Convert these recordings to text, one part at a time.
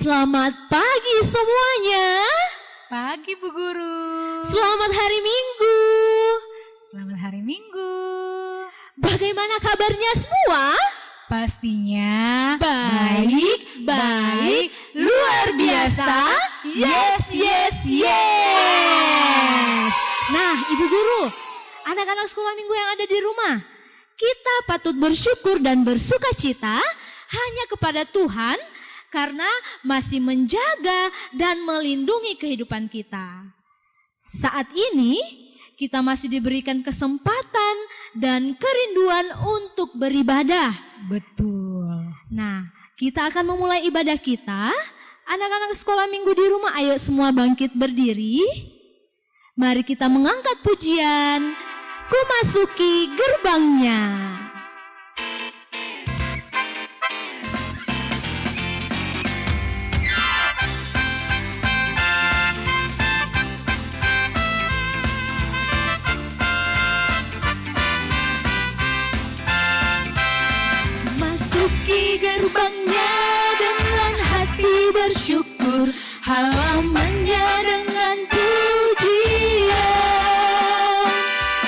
Selamat pagi semuanya. Pagi Bu Guru. Selamat hari Minggu. Selamat hari Minggu. Bagaimana kabarnya semua? Pastinya baik, luar biasa. Yes. Nah, Ibu Guru, anak-anak sekolah minggu yang ada di rumah, kita patut bersyukur dan bersukacita hanya kepada Tuhan karena masih menjaga dan melindungi kehidupan kita. Saat ini kita masih diberikan kesempatan dan kerinduan untuk beribadah. betul. Nah, kita akan memulai ibadah kita. Anak-anak sekolah minggu di rumah, ayo semua bangkit berdiri. Mari kita mengangkat pujian, Ku Masuki Gerbangnya. Masuki gerbangnya dengan hati bersyukur, halamannya dengan pujian.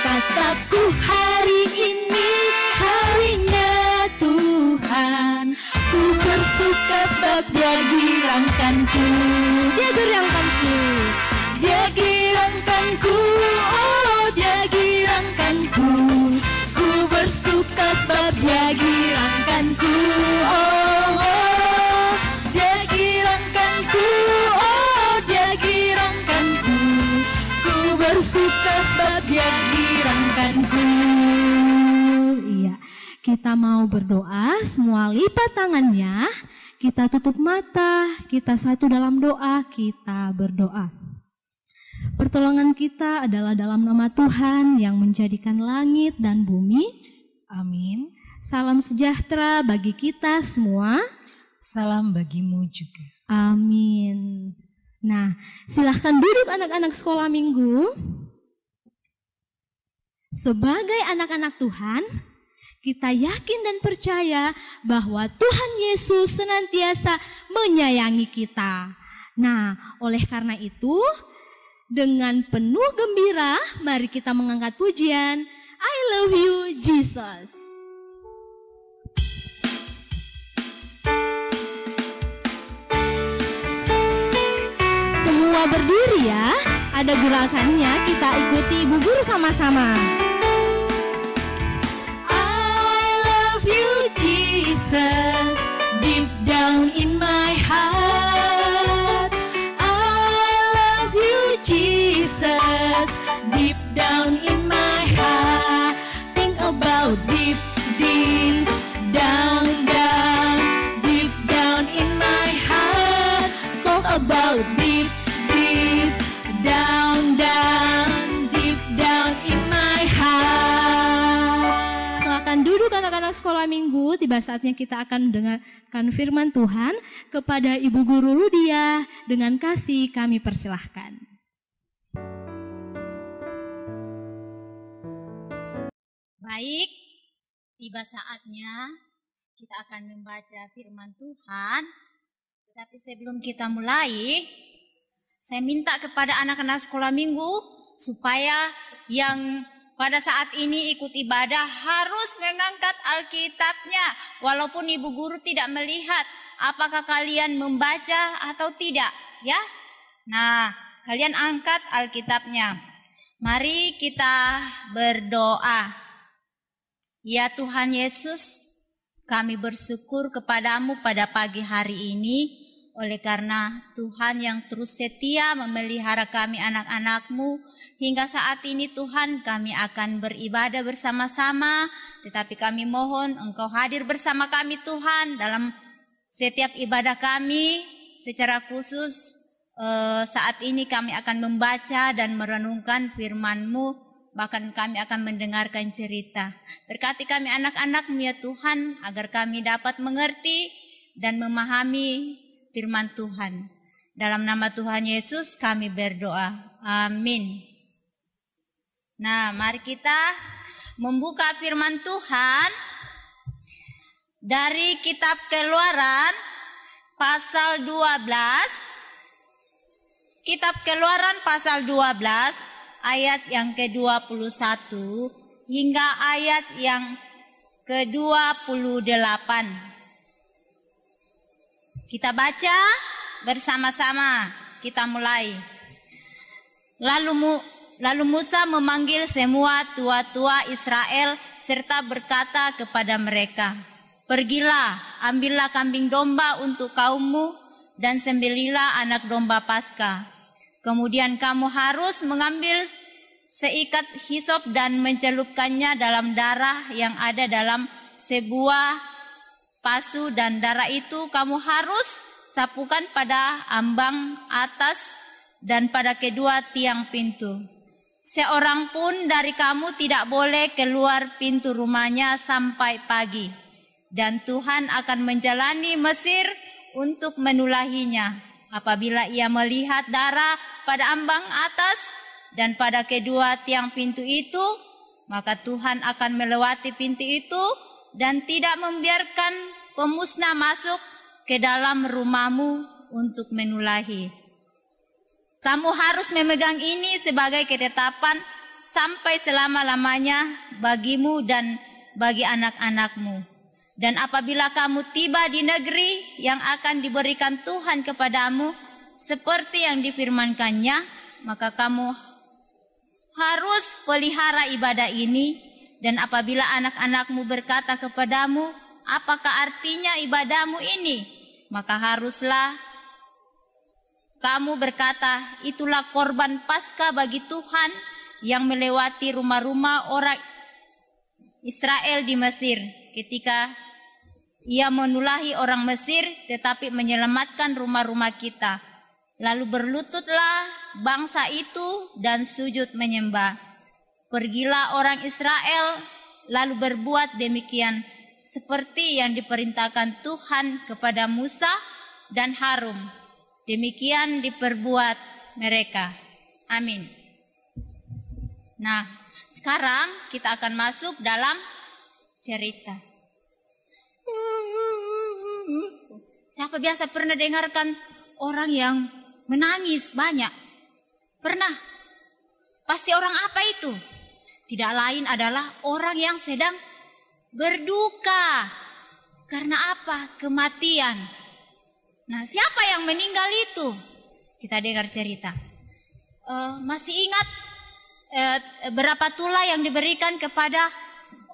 Kataku hari ini harinya Tuhan, ku bersuka sebab Dia girangkanku. Dia girangkanku, Dia girangkanku, oh Dia girangkanku. Ku bersuka sebab Dia girangkanku, oh Dia girangkanku, oh Dia girangkanku. Ku bersuka sebab Dia girangkanku. Iya, kita mau berdoa, semua lipat tangannya, kita tutup mata, kita satu dalam doa, kita berdoa. Pertolongan kita adalah dalam nama Tuhan yang menjadikan langit dan bumi. Amin. Salam sejahtera bagi kita semua. Salam bagimu juga. Amin. Nah, silahkan duduk anak-anak sekolah minggu. Sebagai anak-anak Tuhan, kita yakin dan percaya bahwa Tuhan Yesus senantiasa menyayangi kita. Nah, oleh karena itu, dengan penuh gembira, mari kita mengangkat pujian I Love You Jesus. Semua berdiri ya, ada gerakannya, kita ikuti Ibu Guru sama-sama. I love you Jesus, deep down in my heart. Jesus, deep down in my heart. Think about deep down, deep down in my heart. Talk about deep down, deep down in my heart. Silakan duduk anak-anak sekolah minggu. Tiba saatnya kita akan mendengarkan firman Tuhan. Kepada Ibu Guru Ludia, dengan kasih kami persilahkan. Baik, tiba saatnya kita akan membaca firman Tuhan. Tetapi sebelum kita mulai, saya minta kepada anak-anak sekolah minggu supaya yang pada saat ini ikut ibadah harus mengangkat Alkitabnya. Walaupun Ibu Guru tidak melihat apakah kalian membaca atau tidak, ya. Nah, kalian angkat Alkitabnya. Mari kita berdoa. Ya Tuhan Yesus, kami bersyukur kepadamu pada pagi hari ini, oleh karena Tuhan yang terus setia memelihara kami anak-anak-Mu. Hingga saat ini Tuhan kami akan beribadah bersama-sama, tetapi kami mohon Engkau hadir bersama kami Tuhan dalam setiap ibadah kami. Secara khusus saat ini kami akan membaca dan merenungkan firman-Mu. Bahkan kami akan mendengarkan cerita. Berkati kami anak-anak-Mu ya Tuhan, agar kami dapat mengerti dan memahami firman Tuhan. Dalam nama Tuhan Yesus kami berdoa. Amin. Nah, mari kita membuka firman Tuhan dari kitab Keluaran pasal 12, Kitab Keluaran pasal 12 ayat yang ke-21 hingga ayat yang ke-28. Kita baca bersama-sama, kita mulai. Lalu Musa memanggil semua tua-tua Israel serta berkata kepada mereka, "Pergilah, ambillah kambing domba untuk kaummu dan sembelilah anak domba Paskah. Kemudian kamu harus mengambil seikat hisop dan mencelupkannya dalam darah yang ada dalam sebuah pasu, dan darah itu kamu harus sapukan pada ambang atas dan pada kedua tiang pintu. Seorang pun dari kamu tidak boleh keluar pintu rumahnya sampai pagi, dan Tuhan akan menjalani Mesir untuk menulahinya. Apabila ia melihat darah pada ambang atas dan pada kedua tiang pintu itu, maka Tuhan akan melewati pintu itu dan tidak membiarkan pemusnah masuk ke dalam rumahmu untuk menulahi. Kamu harus memegang ini sebagai ketetapan sampai selama-lamanya bagimu dan bagi anak-anakmu. Dan apabila kamu tiba di negeri yang akan diberikan Tuhan kepadamu seperti yang difirmankannya, maka kamu harus pelihara ibadah ini. Dan apabila anak-anakmu berkata kepadamu, apakah artinya ibadahmu ini? Maka haruslah kamu berkata, itulah korban Paskah bagi Tuhan yang melewati rumah-rumah orang Israel di Mesir ketika ia menulahi orang Mesir tetapi menyelamatkan rumah-rumah kita. Lalu berlututlah bangsa itu dan sujud menyembah. Pergilah orang Israel lalu berbuat demikian seperti yang diperintahkan Tuhan kepada Musa dan Harun. Demikian diperbuat mereka. Amin. Nah, sekarang kita akan masuk dalam cerita. Siapa biasa pernah dengarkan orang yang menangis banyak? Pernah? Pasti orang apa itu? Tidak lain adalah orang yang sedang berduka. Karena apa? Kematian. Nah, siapa yang meninggal itu? Kita dengar cerita. Masih ingat berapa tulah yang diberikan kepada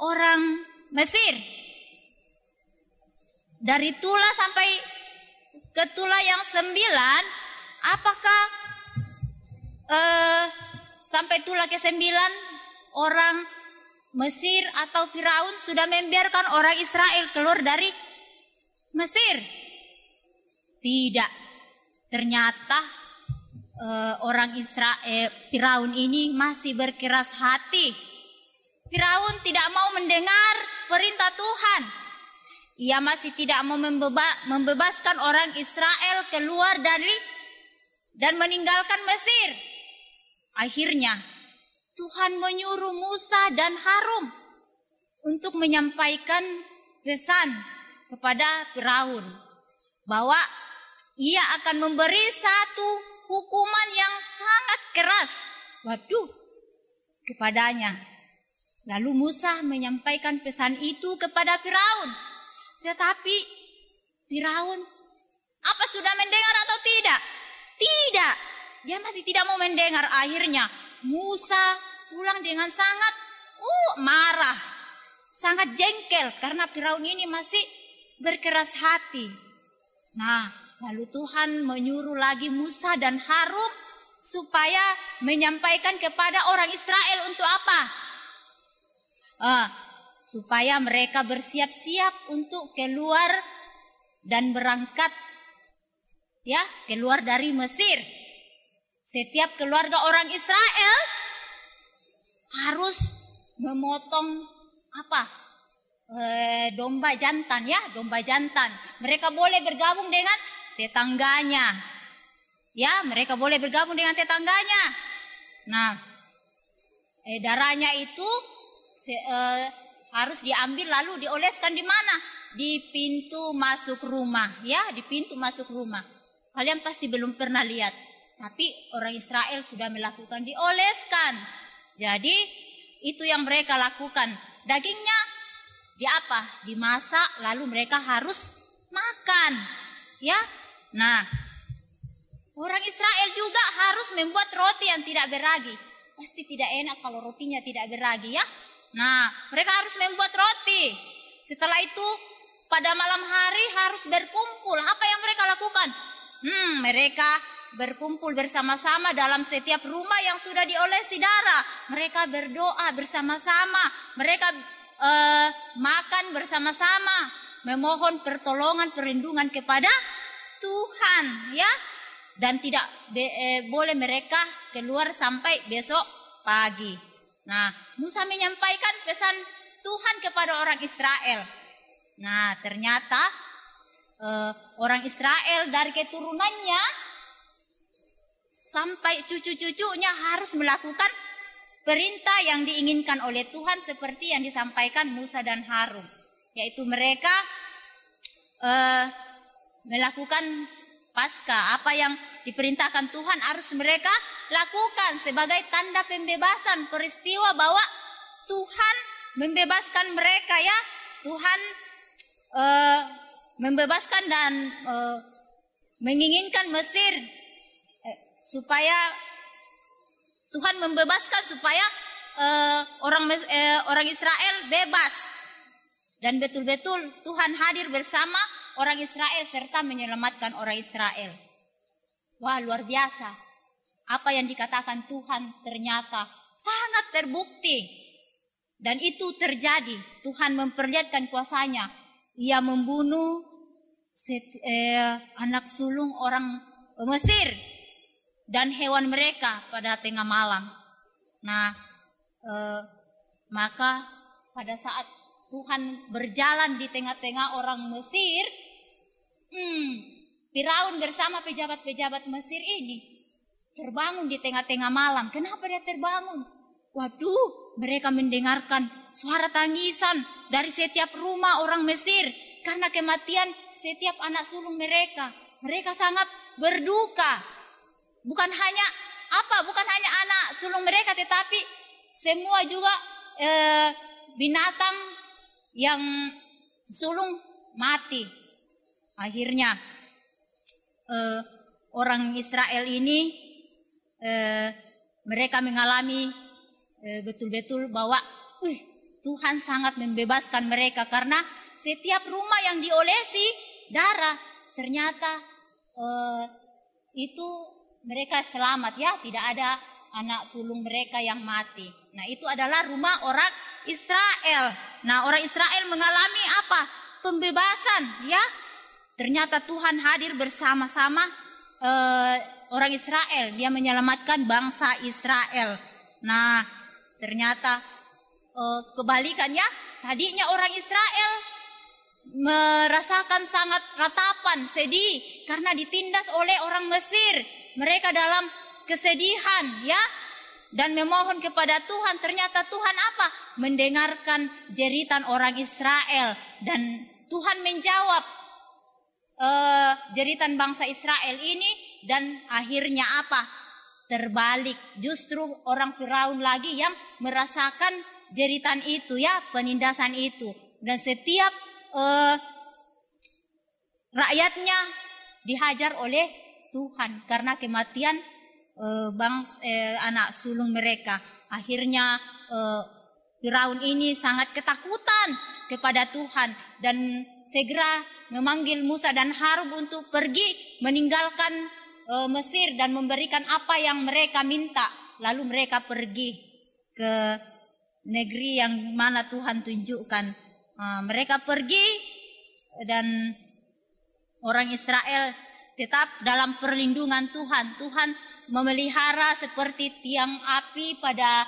orang Mesir? Dari tulah sampai ke tulah yang 9, apakah sampai tulah ke-9 orang Mesir atau Firaun sudah membiarkan orang Israel keluar dari Mesir? Tidak. Ternyata orang Israel, Firaun ini masih berkeras hati. Firaun tidak mau mendengar perintah Tuhan. Ia masih tidak mau membebaskan orang Israel keluar dari dan meninggalkan Mesir. Akhirnya Tuhan menyuruh Musa dan Harun untuk menyampaikan pesan kepada Firaun bahwa ia akan memberi satu hukuman yang sangat keras. Kepadanya. Lalu Musa menyampaikan pesan itu kepada Firaun. Tetapi Firaun apa sudah mendengar atau tidak? Tidak. Dia masih tidak mau mendengar. Akhirnya Musa pulang dengan sangat marah. Sangat jengkel karena Firaun ini masih berkeras hati. Nah, lalu Tuhan menyuruh lagi Musa dan Harun supaya menyampaikan kepada orang Israel untuk apa? Supaya mereka bersiap-siap untuk keluar dan berangkat keluar dari Mesir. Setiap keluarga orang Israel harus memotong domba jantan, domba jantan. Mereka boleh bergabung dengan tetangganya. Mereka boleh bergabung dengan tetangganya. Nah, darahnya itu harus diambil lalu dioleskan di mana? di pintu masuk rumah, ya, di pintu masuk rumah. Kalian pasti belum pernah lihat, tapi orang Israel sudah melakukan dioleskan. Jadi itu yang mereka lakukan. Dagingnya dimasak, lalu mereka harus makan, ya. Nah, orang Israel juga harus membuat roti yang tidak beragi. Pasti tidak enak kalau rotinya tidak beragi, ya. Nah, mereka harus membuat roti. Setelah itu pada malam hari harus berkumpul. Apa yang mereka lakukan? Mereka berkumpul bersama-sama dalam setiap rumah yang sudah diolesi darah. Mereka berdoa bersama-sama. Mereka makan bersama-sama, memohon pertolongan, perlindungan kepada Tuhan, ya. Dan tidak boleh mereka keluar sampai besok pagi. Nah, Musa menyampaikan pesan Tuhan kepada orang Israel. Nah, ternyata orang Israel dari keturunannya sampai cucu-cucunya harus melakukan perintah yang diinginkan oleh Tuhan seperti yang disampaikan Musa dan Harun, yaitu mereka melakukan Paskah. Apa yang diperintahkan Tuhan harus mereka lakukan sebagai tanda pembebasan, peristiwa bahwa Tuhan membebaskan mereka, ya. Tuhan membebaskan dan menginginkan Mesir supaya Tuhan membebaskan supaya orang Israel bebas. Dan betul-betul Tuhan hadir bersama orang Israel serta menyelamatkan orang Israel. Wah, luar biasa. Apa yang dikatakan Tuhan ternyata sangat terbukti. Dan itu terjadi. Tuhan memperlihatkan kuasanya. Ia membunuh anak sulung orang Mesir dan hewan mereka pada tengah malam. Nah, maka pada saat Tuhan berjalan di tengah-tengah orang Mesir, Firaun bersama pejabat-pejabat Mesir ini terbangun di tengah-tengah malam. Kenapa dia terbangun? Waduh, mereka mendengarkan suara tangisan dari setiap rumah orang Mesir karena kematian setiap anak sulung mereka. Mereka sangat berduka. Bukan hanya anak sulung mereka, tetapi semua juga binatang yang sulung mati. Akhirnya orang Israel ini mereka mengalami betul-betul bahwa Tuhan sangat membebaskan mereka karena setiap rumah yang diolesi darah ternyata itu mereka selamat, ya, tidak ada anak sulung mereka yang mati. Nah, itu adalah rumah orang Israel. Nah, orang Israel mengalami apa? Pembebasan, ya. Ternyata Tuhan hadir bersama-sama orang Israel. Dia menyelamatkan bangsa Israel. Nah, ternyata kebalikannya, tadinya orang Israel merasakan sangat ratapan, sedih karena ditindas oleh orang Mesir. Mereka dalam kesedihan, ya, dan memohon kepada Tuhan. Ternyata Tuhan apa? Mendengarkan jeritan orang Israel dan Tuhan menjawab jeritan bangsa Israel ini dan akhirnya apa? Terbalik. Justru orang Firaun lagi yang merasakan jeritan itu, ya, penindasan itu. Dan setiap rakyatnya dihajar oleh Tuhan karena kematian anak sulung mereka. Akhirnya Firaun ini sangat ketakutan kepada Tuhan dan segera memanggil Musa dan Harun untuk pergi meninggalkan Mesir dan memberikan apa yang mereka minta. Lalu mereka pergi ke negeri yang mana Tuhan tunjukkan. Mereka pergi dan orang Israel tetap dalam perlindungan Tuhan. Tuhan memelihara seperti tiang api pada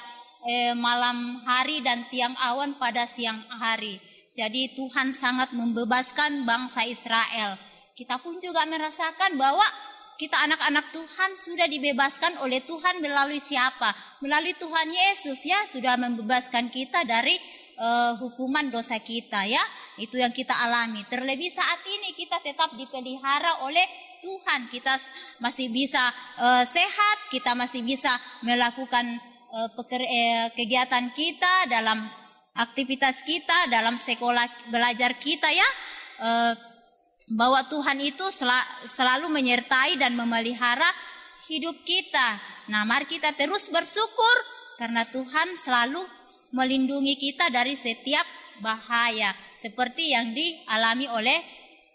malam hari dan tiang awan pada siang hari. Jadi Tuhan sangat membebaskan bangsa Israel. Kita pun juga merasakan bahwa kita anak-anak Tuhan sudah dibebaskan oleh Tuhan melalui siapa? Melalui Tuhan Yesus, ya, sudah membebaskan kita dari hukuman dosa kita ya. Itu yang kita alami. Terlebih saat ini kita tetap dipelihara oleh Tuhan. Kita masih bisa sehat, kita masih bisa melakukan kegiatan kita, dalam aktivitas kita, dalam sekolah belajar kita ya. Bahwa Tuhan itu selalu menyertai dan memelihara hidup kita. Nah, mari kita terus bersyukur karena Tuhan selalu melindungi kita dari setiap bahaya seperti yang dialami oleh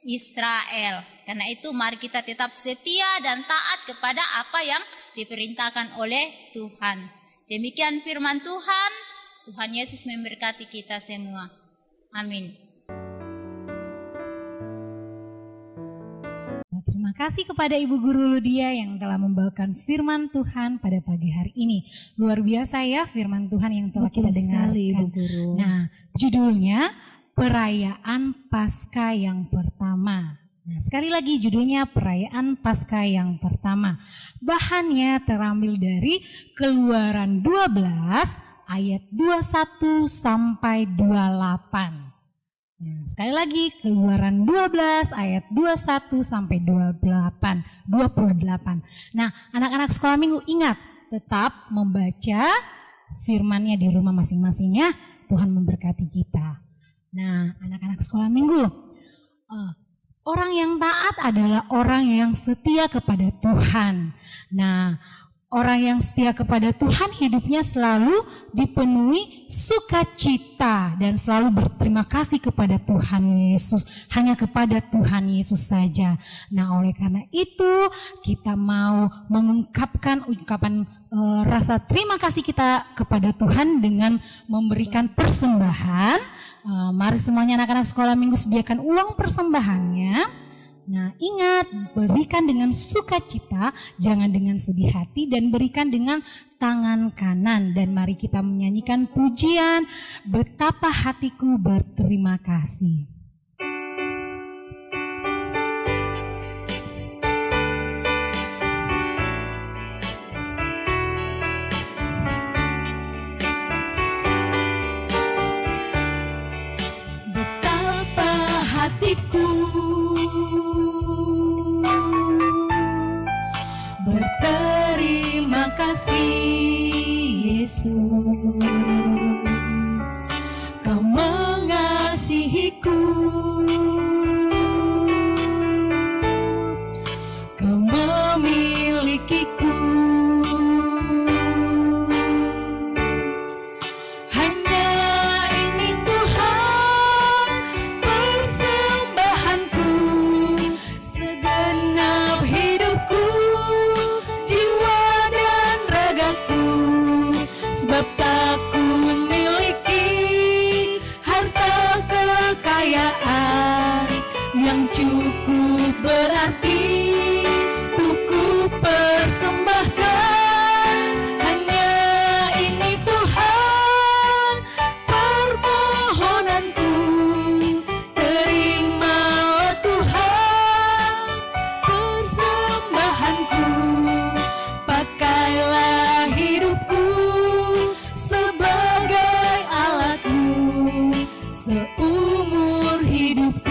Israel. Karena itu mari kita tetap setia dan taat kepada apa yang diperintahkan oleh Tuhan. Demikian firman Tuhan. Tuhan Yesus memberkati kita semua. Amin. Terima kasih kepada Ibu Guru Ludia yang telah membawakan firman Tuhan pada pagi hari ini. Luar biasa ya firman Tuhan yang telah kita dengarkan. Sekali, Ibu Guru. Nah, judulnya Perayaan Paskah yang pertama. Nah, sekali lagi judulnya Perayaan Paskah yang pertama. Bahannya terambil dari Keluaran 12 ayat 21 sampai 28. Nah, sekali lagi Keluaran 12 ayat 21 sampai 28. Nah, anak-anak sekolah minggu ingat tetap membaca firman-Nya di rumah masing-masing ya. Tuhan memberkati kita. Nah, anak-anak sekolah minggu, orang yang taat adalah orang yang setia kepada Tuhan. Nah, orang yang setia kepada Tuhan hidupnya selalu dipenuhi sukacita dan selalu berterima kasih kepada Tuhan Yesus. Hanya kepada Tuhan Yesus saja. Nah, oleh karena itu kita mau mengungkapkan ungkapan rasa terima kasih kita kepada Tuhan dengan memberikan persembahan. Mari semuanya anak-anak sekolah minggu sediakan uang persembahannya. Nah, ingat, berikan dengan sukacita, jangan dengan sedih hati, dan berikan dengan tangan kanan. Dan mari kita menyanyikan pujian, betapa hatiku berterima kasih. Betapa hatiku berterima kasih Yesus, Kau mengasihiku, Kau memilikiku. Hanya ini Tuhan persembahanku, segenap hidupku, sebab tak ku miliki harta kekayaan yang cukup berarti untuk ku persembahkan. Hanya ini Tuhan permohonanku, terima Tuhan persembahanku, pakailah hidupku sebagai alatmu seumur hidupku.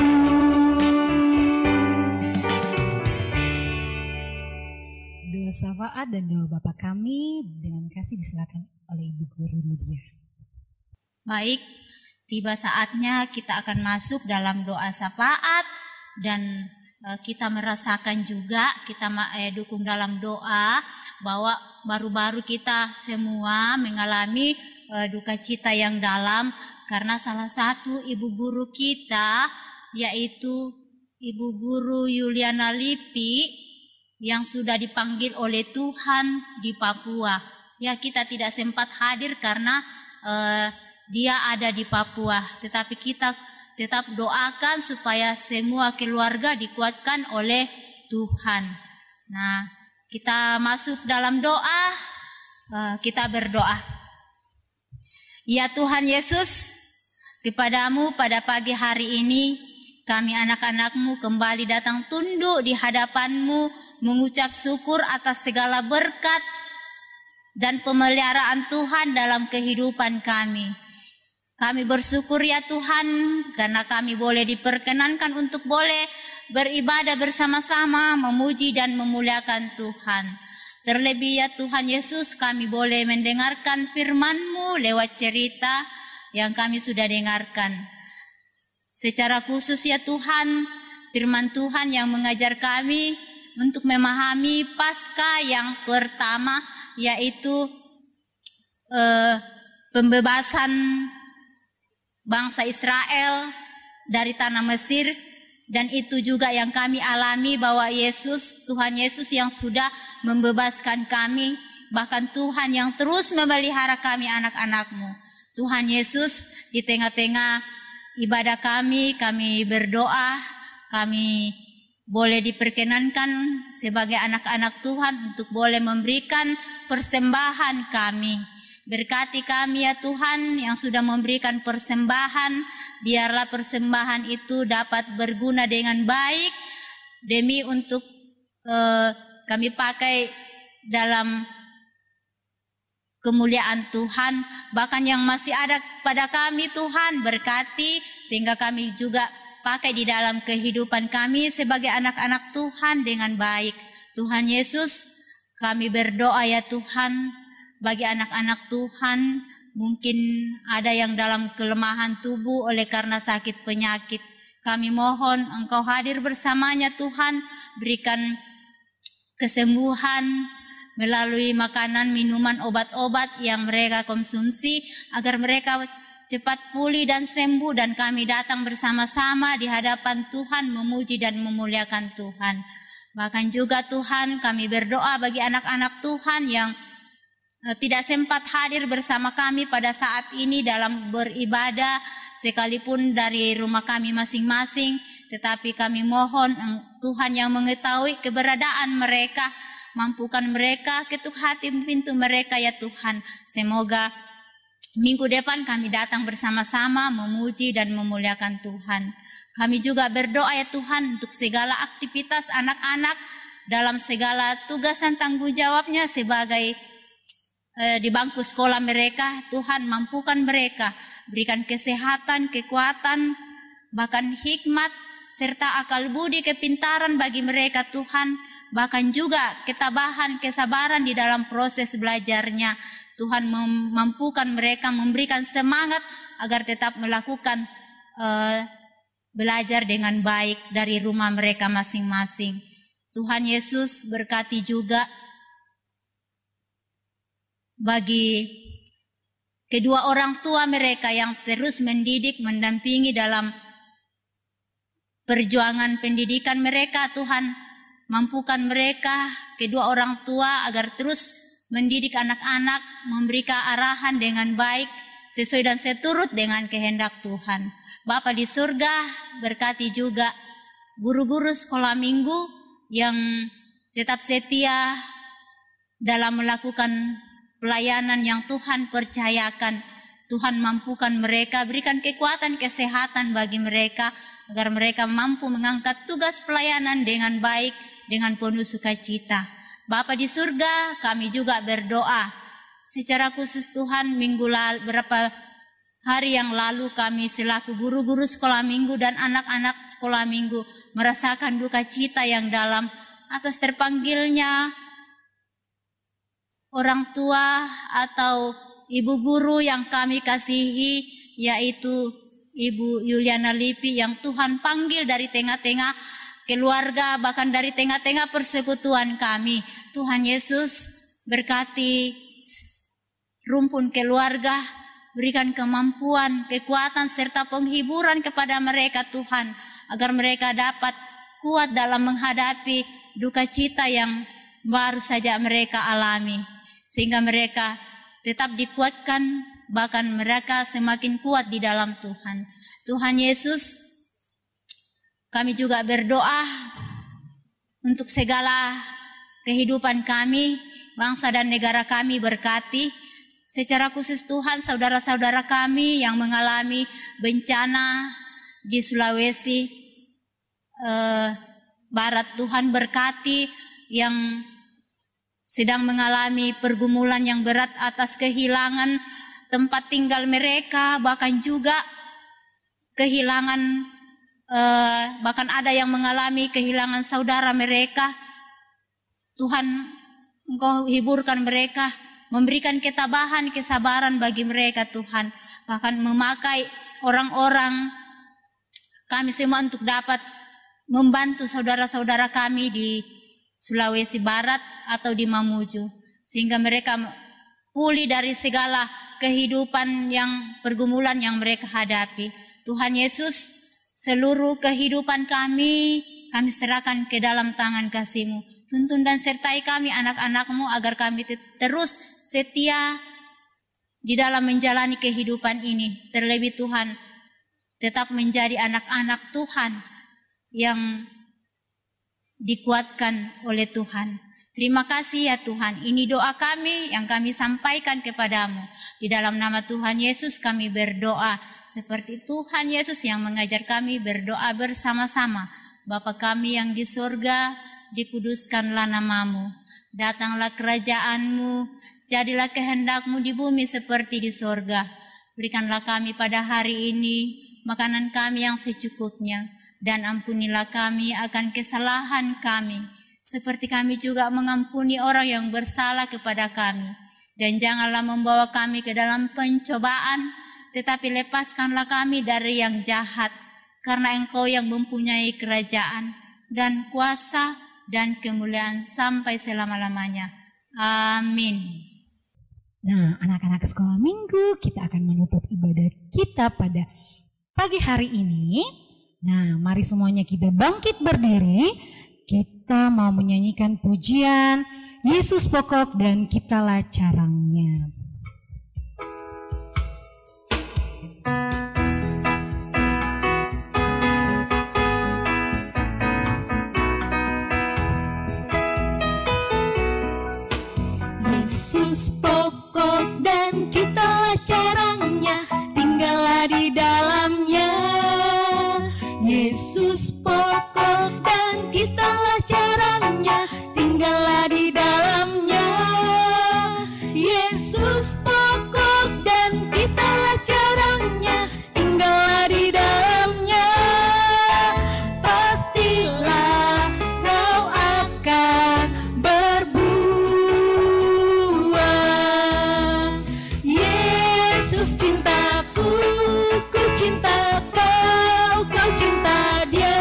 Doa syafaat dan doa Bapa kami dengan kasih disilakan oleh Ibu Guru Lydia. Baik, tiba saatnya kita akan masuk dalam doa syafaat dan kita merasakan juga, kita dukung dalam doa bahwa baru-baru kita semua mengalami duka cita yang dalam karena salah satu ibu guru kita yaitu Ibu Guru Yuliana Lipi yang sudah dipanggil oleh Tuhan di Papua. Ya, kita tidak sempat hadir karena dia ada di Papua, tetapi kita tetap doakan supaya semua keluarga dikuatkan oleh Tuhan. Nah, kita masuk dalam doa, kita berdoa. Ya Tuhan Yesus, kepadamu pada pagi hari ini, kami anak-anak-Mu kembali datang tunduk di hadapan-Mu, mengucap syukur atas segala berkat dan pemeliharaan Tuhan dalam kehidupan kami. Kami bersyukur ya Tuhan karena kami boleh diperkenankan untuk boleh beribadah bersama-sama, memuji dan memuliakan Tuhan. Terlebih ya Tuhan Yesus, kami boleh mendengarkan firman-Mu lewat cerita yang kami sudah dengarkan. Secara khusus ya Tuhan, firman Tuhan yang mengajar kami untuk memahami Paskah yang pertama, yaitu pembebasan bangsa Israel dari tanah Mesir. Dan itu juga yang kami alami bahwa Tuhan Yesus yang sudah membebaskan kami, bahkan Tuhan yang terus memelihara kami anak-anak-Mu. Tuhan Yesus, di tengah-tengah ibadah kami berdoa, kami boleh diperkenankan sebagai anak-anak Tuhan untuk boleh memberikan persembahan kami. Berkati kami ya Tuhan yang sudah memberikan persembahan. Biarlah persembahan itu dapat berguna dengan baik demi untuk kami pakai dalam kemuliaan Tuhan. Bahkan yang masih ada pada kami Tuhan berkati sehingga kami juga pakai di dalam kehidupan kami sebagai anak-anak Tuhan dengan baik. Tuhan Yesus, kami berdoa ya Tuhan bagi anak-anak Tuhan. Mungkin ada yang dalam kelemahan tubuh oleh karena sakit penyakit. Kami mohon Engkau hadir bersamanya Tuhan. Berikan kesembuhan melalui makanan, minuman, obat-obat yang mereka konsumsi. Agar mereka cepat pulih dan sembuh. Dan kami datang bersama-sama di hadapan Tuhan memuji dan memuliakan Tuhan. Bahkan juga Tuhan kami berdoa bagi anak-anak Tuhan yang tidak sempat hadir bersama kami pada saat ini dalam beribadah sekalipun dari rumah kami masing-masing, tetapi kami mohon Tuhan yang mengetahui keberadaan mereka, mampukan mereka, ketuk hati pintu mereka ya Tuhan. Semoga minggu depan kami datang bersama-sama memuji dan memuliakan Tuhan. Kami juga berdoa ya Tuhan untuk segala aktivitas anak-anak dalam segala tugas dan tanggung jawabnya sebagai di bangku sekolah mereka. Tuhan mampukan mereka, berikan kesehatan, kekuatan, bahkan hikmat, serta akal budi kepintaran bagi mereka Tuhan. Bahkan juga ketabahan, kesabaran di dalam proses belajarnya. Tuhan mampukan mereka, memberikan semangat agar tetap melakukan belajar dengan baik dari rumah mereka masing-masing. Tuhan Yesus berkati juga bagi kedua orang tua mereka yang terus mendidik, mendampingi dalam perjuangan pendidikan mereka. Tuhan mampukan mereka, kedua orang tua, agar terus mendidik anak-anak, memberikan arahan dengan baik, sesuai dan seturut dengan kehendak Tuhan. Bapa di surga, berkati juga guru-guru sekolah minggu yang tetap setia dalam melakukan pelayanan yang Tuhan percayakan. Tuhan mampukan mereka, berikan kekuatan, kesehatan bagi mereka, agar mereka mampu mengangkat tugas pelayanan dengan baik, dengan penuh sukacita. Bapa di surga, kami juga berdoa. Secara khusus Tuhan, beberapa hari yang lalu kami selaku guru-guru sekolah minggu dan anak-anak sekolah minggu merasakan duka cita yang dalam atas terpanggilnya orang tua atau ibu guru yang kami kasihi, yaitu Ibu Yuliana Lipi, yang Tuhan panggil dari tengah-tengah keluarga, bahkan dari tengah-tengah persekutuan kami. Tuhan Yesus berkati rumpun keluarga, berikan kemampuan, kekuatan, serta penghiburan kepada mereka Tuhan, agar mereka dapat kuat dalam menghadapi duka cita yang baru saja mereka alami. Sehingga mereka tetap dikuatkan, bahkan mereka semakin kuat di dalam Tuhan. Tuhan Yesus, kami juga berdoa untuk segala kehidupan kami, bangsa dan negara kami berkati. Secara khusus Tuhan, saudara-saudara kami yang mengalami bencana di Sulawesi Barat, Tuhan berkati, yang sedang mengalami pergumulan yang berat atas kehilangan tempat tinggal mereka, bahkan juga kehilangan, bahkan ada yang mengalami kehilangan saudara mereka. Tuhan, Engkau hiburkan mereka, memberikan ketabahan, kesabaran bagi mereka Tuhan. Bahkan memakai orang-orang kami semua untuk dapat membantu saudara-saudara kami di Sulawesi Barat atau di Mamuju. Sehingga mereka pulih dari segala kehidupan yang pergumulan yang mereka hadapi. Tuhan Yesus, seluruh kehidupan kami serahkan ke dalam tangan kasih-Mu. Tuntun dan sertai kami anak-anak-Mu agar kami terus setia di dalam menjalani kehidupan ini. Terlebih Tuhan, tetap menjadi anak-anak Tuhan yang dikuatkan oleh Tuhan. Terima kasih ya Tuhan. Ini doa kami yang kami sampaikan kepadamu. Di dalam nama Tuhan Yesus kami berdoa. Seperti Tuhan Yesus yang mengajar kami berdoa bersama-sama. Bapa kami yang di surga, dikuduskanlah namamu. Datanglah kerajaan-Mu, jadilah kehendak-Mu di bumi seperti di surga. Berikanlah kami pada hari ini makanan kami yang secukupnya, dan ampunilah kami akan kesalahan kami, seperti kami juga mengampuni orang yang bersalah kepada kami. Dan janganlah membawa kami ke dalam pencobaan, tetapi lepaskanlah kami dari yang jahat, karena Engkau yang mempunyai kerajaan dan kuasa dan kemuliaan sampai selama-lamanya. Amin. Nah, anak-anak sekolah minggu, kita akan menutup ibadah kita pada pagi hari ini. Nah, mari semuanya kita bangkit berdiri. Kita mau menyanyikan pujian Yesus pokok dan kitalah carangnya. Yesus pokok dan kitalah carangnya, tinggallah di dalamnya. Yesus pokok dan kitalah carangnya, tinggallah di dalamnya. Yesus pokok dan kitalah carangnya, tinggallah di dalamnya. Pastilah kau akan berbuah. Yesus cintaku, ku cinta kau, kau cinta Dia.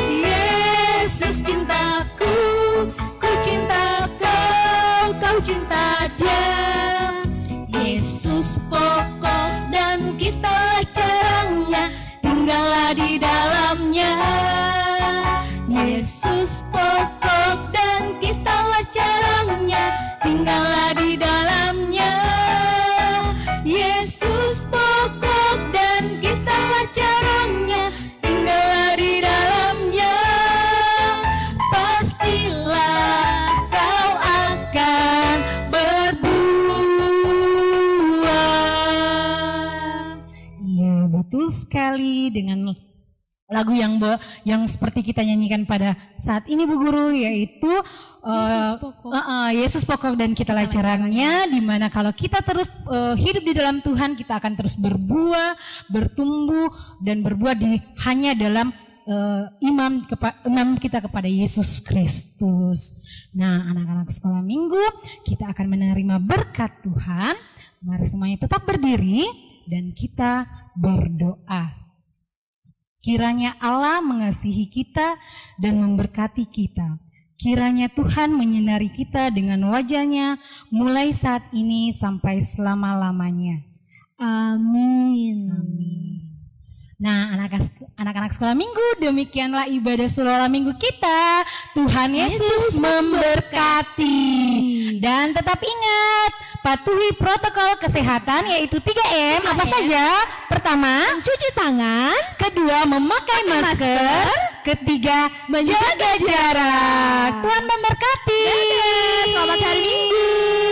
Yesus cintaku, ku cinta kau, kau cinta Dia. Yesus pokok dan kitalah carangnya, tinggallah di dalamnya. Yesus pokok dan kitalah carangnya, tinggallah di dalamnya. Yesus pokok dan kitalah carangnya, tinggallah di dalamnya. Pastilah kau akan berbuah. Iya, betul sekali dengan lagu yang seperti kita nyanyikan pada saat ini Bu Guru, yaitu Yesus pokok dan kitalah carangnya, di mana kalau kita terus hidup di dalam Tuhan, kita akan terus berbuah, bertumbuh dan berbuah hanya dalam iman kita kepada Yesus Kristus. Nah, anak-anak sekolah minggu, kita akan menerima berkat Tuhan. Mari semuanya tetap berdiri dan kita berdoa. Kiranya Allah mengasihi kita dan memberkati kita. Kiranya Tuhan menyinari kita dengan wajah-Nya mulai saat ini sampai selama-lamanya. Amin. Amin. Nah, anak-anak sekolah minggu, demikianlah ibadah Sulola minggu kita. Tuhan Yesus memberkati. Dan tetap ingat, patuhi protokol kesehatan yaitu 3M. Apa saja? Pertama, mencuci tangan. Kedua, memakai masker. Ketiga, menjaga jarak. Tuhan memberkati. Dadah, selamat hari Minggu.